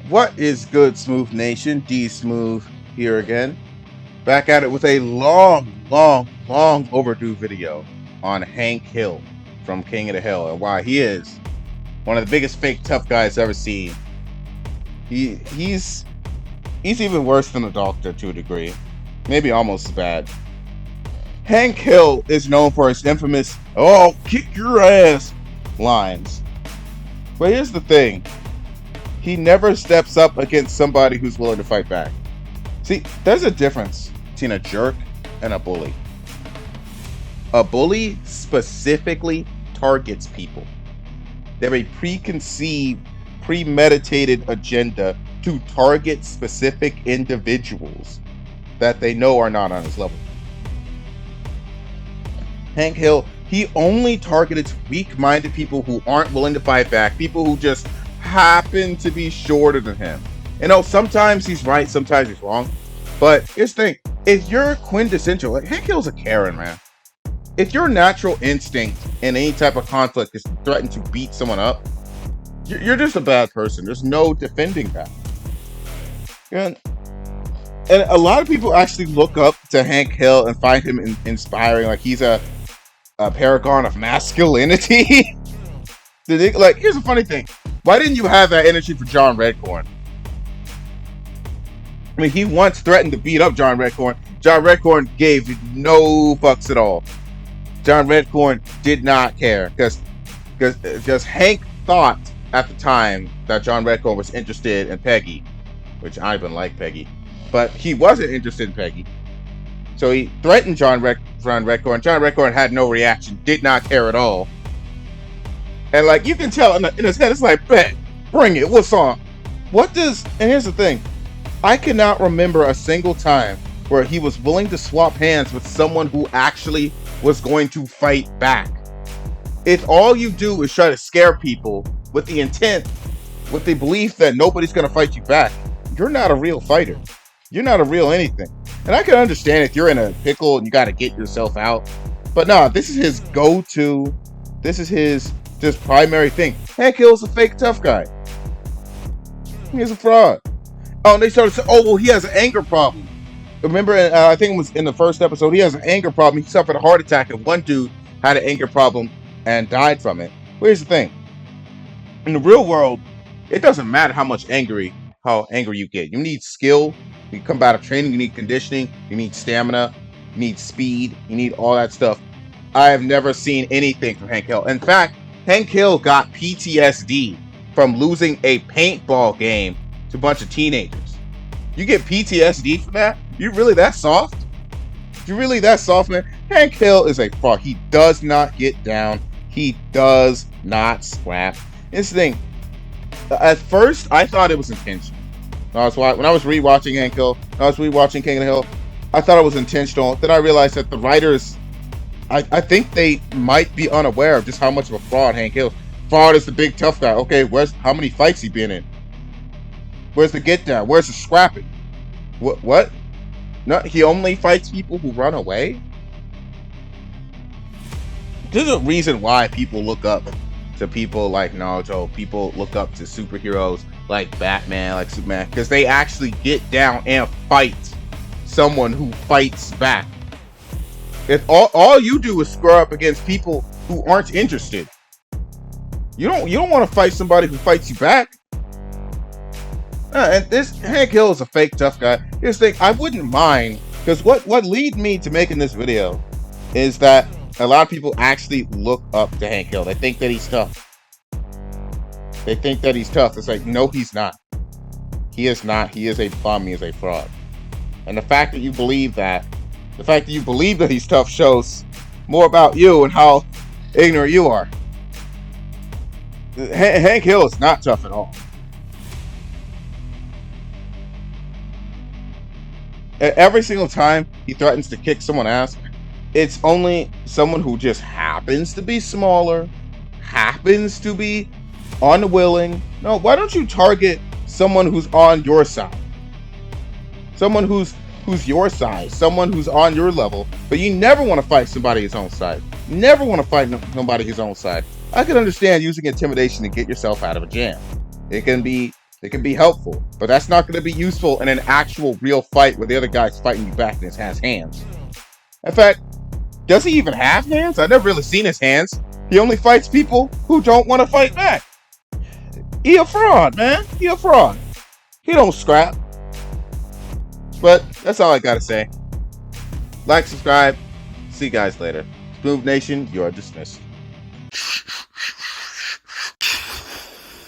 What is good, Smooth Nation? D Smooth here again. Back at it with a long overdue video on Hank Hill from King of the Hill and why he is one of the biggest fake tough guys ever seen. He's even worse than the Doctor to a degree. Maybe almost as bad. Hank Hill is known for his infamous "oh, kick your ass" lines. But here's the thing. He never steps up against somebody who's willing to fight back. See, there's a difference between a jerk and a bully. A bully specifically targets people. They have a preconceived, premeditated agenda to target specific individuals that they know are not on his level. Hank Hill, he only targeted weak-minded people who aren't willing to fight back, people who just happen to be shorter than him. You know, sometimes he's right, sometimes he's wrong. But here's the thing, if you're quintessential, like Hank Hill's a Karen, man. If your natural instinct in any type of conflict is to threaten to beat someone up, you're just a bad person. There's no defending that. And a lot of people actually look up to Hank Hill and find him inspiring. Like he's a paragon of masculinity. Like, here's a funny thing. Why didn't you have that energy for John Redcorn? I mean, he once threatened to beat up John Redcorn. John Redcorn gave no fucks at all. John Redcorn did not care because Hank thought at the time that John Redcorn was interested in Peggy, which I even like Peggy, but he wasn't interested in Peggy. So he threatened John Redcorn. John Redcorn had no reaction, did not care at all. And like you can tell in his head, it's like, bet, bring it, what's on? And here's the thing, I cannot remember a single time where he was willing to swap hands with someone who actually was going to fight back. If all you do is try to scare people with the intent, with the belief that nobody's going to fight you back, you're not a real fighter. You're not a real anything. And I can understand if you're in a pickle and you got to get yourself out. But no, this is his go-to. This is his just primary thing. Hank Hill's a fake tough guy. He's a fraud. Oh, and they started saying, oh, well, he has an anger problem. Remember, I think it was in the first episode, he has an anger problem. He suffered a heart attack, and one dude had an anger problem and died from it. Well, here's the thing. In the real world, it doesn't matter how angry you get. You need skill. You come out of training. You need conditioning. You need stamina. You need speed. You need all that stuff. I have never seen anything from Hank Hill. In fact, Hank Hill got PTSD from losing a paintball game to a bunch of teenagers. You get PTSD from that? You really that soft? You really that soft, man? Hank Hill is a fraud. He does not get down. He does not scrap. This thing, at first, I thought it was intentional. When I was rewatching Hank Hill, I was rewatching King of the Hill, I thought it was intentional. Then I realized that the writers, I think they might be unaware of just how much of a fraud Hank Hill is. Fraud is the big tough guy. Okay, how many fights he been in? Where's the get down? Where's the scrapping? What? No, he only fights people who run away? There's a reason why people look up to people like Naruto. People look up to superheroes like Batman, like Superman, because they actually get down and fight someone who fights back. If all you do is square up against people who aren't interested, you don't want to fight somebody who fights you back. And this Hank Hill is a fake tough guy. Here's the thing, I wouldn't mind, because what lead me to making this video is that a lot of people actually look up to Hank Hill. They think that he's tough. It's like, no, he's not. He is not. He is a bum. He is a fraud. And the fact that you believe that he's tough shows more about you and how ignorant you are. Hank Hill is not tough at all. Every single time he threatens to kick someone's ass, it's only someone who just happens to be smaller, happens to be unwilling. No, why don't you target someone who's on your side? Someone who's your size, someone who's on your level, but you never want to fight somebody his own side. Never want to fight somebody his own side. I can understand using intimidation to get yourself out of a jam. It can be It can be helpful, but that's not going to be useful in an actual real fight where the other guy's fighting you back and has hands. In fact, does he even have hands? I've never really seen his hands. He only fights people who don't want to fight back. He a fraud, man. He a fraud. He don't scrap. But that's all I gotta say. Like, subscribe. See you guys later. Smooth Nation, you are dismissed.